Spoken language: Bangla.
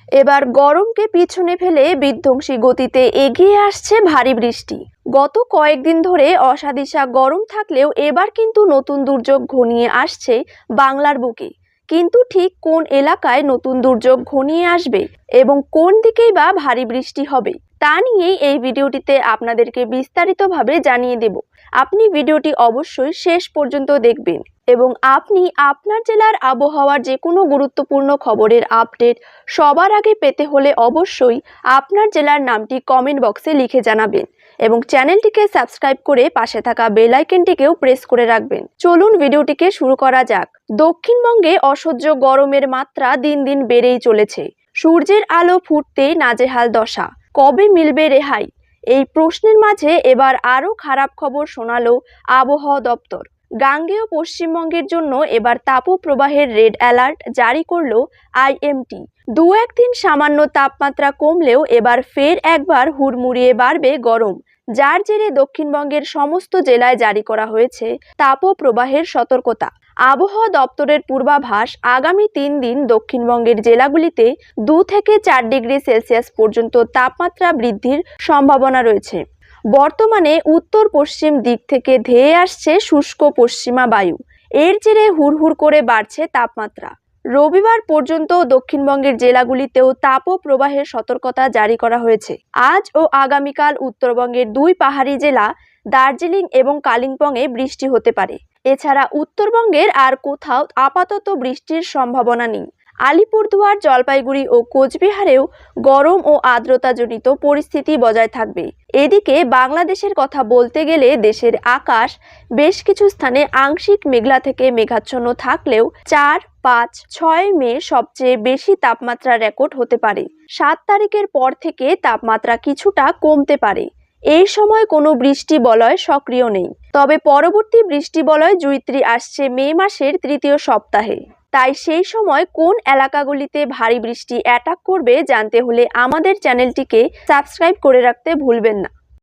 এবার গরমকে পিছনে ফেলে বিধ্বংসী গতিতে এগিয়ে আসছে ভারী বৃষ্টি। গত কয়েকদিন ধরে অসাদিশা গরম থাকলেও এবার কিন্তু নতুন দুর্যোগ ঘনিয়ে আসছে বাংলার বুকে। কিন্তু ঠিক কোন এলাকায় নতুন দুর্যোগ ঘনিয়ে আসবে এবং কোন দিকেই বা ভারী বৃষ্টি হবে তা নিয়েই এই ভিডিওটিতে আপনাদেরকে বিস্তারিতভাবে জানিয়ে দেব। আপনি ভিডিওটি অবশ্যই শেষ পর্যন্ত দেখবেন এবং আপনি আপনার জেলার আবহাওয়ার যে কোনো গুরুত্বপূর্ণ খবরের আপডেট সবার আগে পেতে হলে অবশ্যই আপনার জেলার নামটি কমেন্ট বক্সে লিখে জানাবেন এবং চ্যানেলটিকে সাবস্ক্রাইব করে পাশে থাকা বেল আইকনটিকেও প্রেস করে রাখবেন। চলুন ভিডিওটিকে শুরু করা যাক। দক্ষিণবঙ্গে অসহ্য গরমের মাত্রা দিন দিন বেড়েই চলেছে। সূর্যের আলো ফুটতেই নাজেহাল দশা। কবে মিলবে রেহাই? এই প্রশ্নের মাঝে এবার আরও খারাপ খবর শোনালো আবহাওয়া দপ্তর। গাঙ্গেয় পশ্চিমবঙ্গের জন্য এবার তাপপ্রবাহের রেড অ্যালার্ট জারি করল আইএমডি। দু একদিন সামান্য তাপমাত্রা কমলেও এবার ফের একবার হুড়মুড়িয়ে বাড়বে গরম, যার জেরে দক্ষিণবঙ্গের সমস্ত জেলায় জারি করা হয়েছে তাপপ্রবাহের সতর্কতা। আবহাওয়া দপ্তরের পূর্বাভাস, আগামী 3 দিন দক্ষিণবঙ্গের জেলাগুলিতে 2 থেকে 4 ডিগ্রি সেলসিয়াস পর্যন্ত তাপমাত্রা বৃদ্ধির সম্ভাবনা রয়েছে। বর্তমানে উত্তর পশ্চিম দিক থেকে ধেয়ে আসছে শুষ্ক পশ্চিমা বায়ু। এর জেরে হুড়হুড় করে বাড়ছে তাপমাত্রা। রবিবার পর্যন্ত দক্ষিণবঙ্গের জেলাগুলিতেও তাপপ্রবাহের সতর্কতা জারি করা হয়েছে। আজ ও আগামীকাল উত্তরবঙ্গের 2 পাহাড়ি জেলা দার্জিলিং এবং কালিম্পংয়ে বৃষ্টি হতে পারে। এছাড়া উত্তরবঙ্গের আর কোথাও আপাতত বৃষ্টির সম্ভাবনা নেই। আলিপুরদুয়ার, জলপাইগুড়ি ও কোচবিহারেও গরম ও আর্দ্রতাজনিত পরিস্থিতি বজায় থাকবে। এদিকে বাংলাদেশের কথা বলতে গেলে দেশের আকাশ বেশ কিছু স্থানে আংশিক মেঘলা থেকে মেঘাচ্ছন্ন থাকলেও 4, 5, 6 মে সবচেয়ে বেশি তাপমাত্রা রেকর্ড হতে পারে। 7 তারিখের পর থেকে তাপমাত্রা কিছুটা কমতে পারে। এই সময় কোনো বৃষ্টি বলয় সক্রিয় নেই, তবে পরবর্তী বৃষ্টি বলয় জুইত্রি আসছে মে মাসের 3য় সপ্তাহে। তাই সেই সময় কোন এলাকাগুলিতে ভারী বৃষ্টি অ্যাটাক করবে জানতে হলে আমাদের চ্যানেলটিকে সাবস্ক্রাইব করে রাখতে ভুলবেন না।